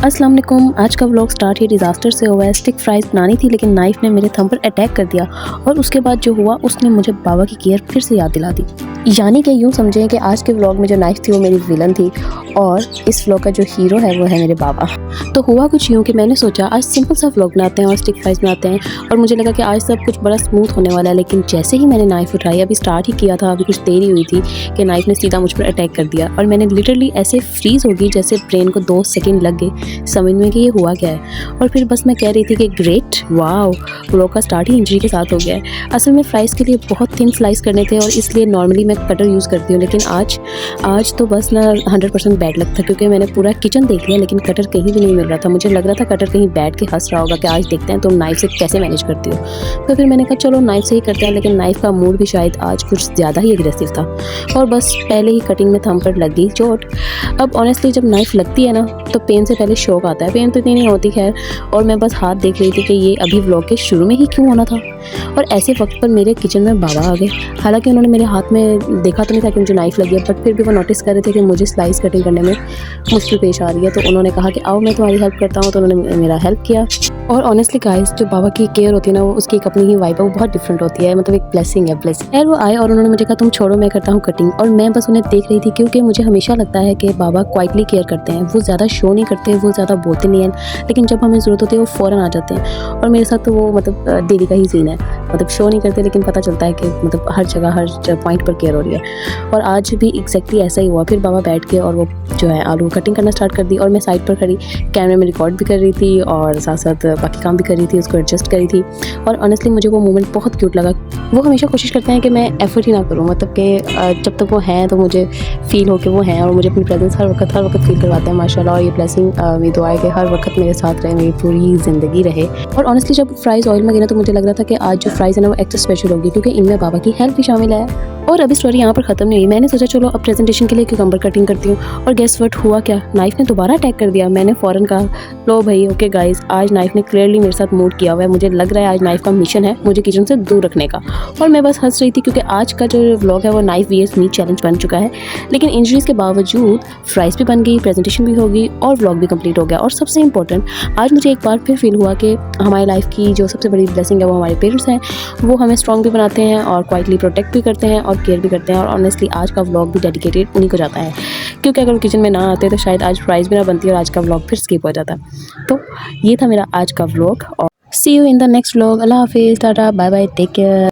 अस्सलाम वालेकुम। आज का व्लॉग स्टार्ट ही डिज़ास्टर से हुआ है। स्टिक फ्राइज़ बनानी थी लेकिन नाइफ़ ने मेरे थंब पर अटैक कर दिया और उसके बाद जो हुआ उसने मुझे बाबा की केयर फिर से याद दिला दी। यानी कि यूँ समझें कि आज के व्लॉग में जो नाइफ़ थी वो मेरी विलन थी और इस व्लॉग का जो हीरो है वो है मेरे बाबा। तो हुआ कुछ यूँ कि मैंने सोचा आज सिंपल सा व्लॉग बनाते हैं और स्टिक फ्राइज़ बनाते हैं और मुझे लगा कि आज सब कुछ बड़ा स्मूथ होने वाला है। लेकिन जैसे ही मैंने नाइफ़ उठाई, अभी स्टार्ट ही किया था, अभी कुछ देर ही हुई थी कि नाइफ़ ने सीधा मुझ पर अटैक कर दिया और मैंने लिटरली ऐसे फ्रीज़ हो गई जैसे ब्रेन को 2 सेकंड लग गए समझ में कि ये हुआ क्या है। और फिर बस मैं कह रही थी कि ग्रेट, वाओ, व्लॉग का स्टार्ट ही इंजरी के साथ हो गया है। असल में फ्राइज़ के लिए बहुत थिन स्लाइस करने थे और इसलिए नॉर्मली मैं कटर यूज़ करती हूँ, लेकिन आज तो बस ना 100% बैड लक था क्योंकि मैंने पूरा किचन देख लिया लेकिन कटर कहीं भी नहीं मिल रहा था। मुझे लग रहा था कटर कहीं बैठ के हंस रहा होगा कि आज देखते हैं तुम नाइफ़ से कैसे मैनेज करती हो। तो फिर मैंने कहा चलो नाइफ़ से ही करते हैं, लेकिन नाइफ़ का मूड भी शायद आज कुछ ज़्यादा ही एग्रेसिव था और बस पहले ही कटिंग में थंब पर लग गई चोट। अब ऑनेस्टली जब नाइफ़ लगती है ना तो पेन से पहले शौक आता है। पेन तो इतनी नहीं होती खैर, और मैं बस हाथ देख रही थी कि ये अभी व्लॉग के शुरू में ही क्यों होना था। और ऐसे वक्त पर मेरे किचन में बाबा आ गए। हालांकि उन्होंने मेरे हाथ में देखा तो नहीं था कि मुझे नाइफ़ लगी है, बट फिर भी वो नोटिस कर रहे थे कि मुझे स्लाइस कटिंग करने में मुश्किल पेश आ रही है। तो उन्होंने कहा कि आओ मैं तुम्हारी हेल्प करता हूँ, तो उन्होंने मेरा हेल्प किया। और ऑनेस्टली गाइस, जो बाबा की केयर होती है ना, वो उसकी एक अपनी ही वाइब है, वो बहुत डिफरेंट होती है, मतलब एक ब्लेसिंग है, ब्लेसिंग। खैर वो आए और उन्होंने मुझे कहा तुम छोड़ो मैं करता हूँ कटिंग, और मैं बस उन्हें देख रही थी क्योंकि मुझे हमेशा लगता है कि बाबा क्वाइटली केयर करते हैं। वो ज़्यादा शो नहीं करते, वो ज़्यादा बोलते नहीं हैं, लेकिन जब हमें ज़रूरत होती है वो फ़ौरन आ जाते हैं। और मेरे साथ तो वो मतलब डेली का ही सीन है, मतलब शो नहीं करते लेकिन पता चलता है कि मतलब हर जगह हर पॉइंट पर केयर हो रही है। और आज भी एग्जैक्टली ऐसा ही हुआ। फिर बाबा बैठ के और वो जो है आलू कटिंग करना स्टार्ट कर दी और मैं साइड पर खड़ी कैमरे में रिकॉर्ड भी कर रही थी और साथ साथ बाकी काम भी कर रही थी, उसको एडजस्ट करी थी। और ऑनेस्टली मुझे वो मोमेंट बहुत क्यूट लगा। वो हमेशा कोशिश करते हैं कि मैं एफर्ट ही ना करूँ, मतलब कि जब तक वो हैं तो मुझे फ़ील हो कि वो हैं, और मुझे अपनी प्रेजेंस हर वक्त फ़ील करवाते हैं माशाल्लाह। और ये ब्लेसिंग मेरी दुआ है कि हर वक्त मेरे साथ रहे, मेरी पूरी ज़िंदगी रहे। और ऑनेस्टली जब फ्राइज़ ऑयल में गिरा तो मुझे लग रहा था कि आज जो फ्राइज़ है ना वो एक्स्ट्रा स्पेशल होगी क्योंकि इनमें बाबा की हेल्प भी शामिल है। और अभी स्टोरी यहाँ पर ख़त्म नहीं हुई। मैंने सोचा चलो अब प्रेजेंटेशन के लिए क्यूकम्बर कटिंग करती हूँ, और गेस व्हाट हुआ क्या, नाइफ़ ने दोबारा अटैक कर दिया। मैंने फ़ौरन कहा लो भाई ओके गाइस, आज नाइफ़ ने क्लियरली मेरे साथ मूड किया हुआ है। मुझे लग रहा है आज नाइफ़ का मिशन है मुझे किचन से दूर रखने का। और मैं बस हंस रही थी क्योंकि आज का जो व्लॉग है वो नाइफ़ vs मी चैलेंज बन चुका है। लेकिन इंजरीज़ के बावजूद फ्राइज़ भी बन गई, प्रेजेंटेशन भी हो गई और व्लॉग भी कंप्लीट हो गया। और सबसे इंपॉर्टेंट, आज मुझे एक बार फिर फील हुआ कि हमारी लाइफ की जो सबसे बड़ी ब्लेसिंग है वो हमारे पेरेंट्स हैं। वो हमें स्ट्रॉन्ग भी बनाते हैं और क्वाइटली प्रोटेक्ट भी करते हैं और केयर भी करते हैं। और ऑनेस्टली आज का व्लॉग भी डेडिकेटेड उन्हीं को जाता है, क्योंकि अगर वो किचन में ना आते तो शायद आज फ्राइज़ भी ना बनती और आज का व्लॉग फिर स्किप हो जाता। तो ये था मेरा आज का व्लॉग और see you in the next vlog. अल्लाह हाफिज़, tata, bye bye, take care.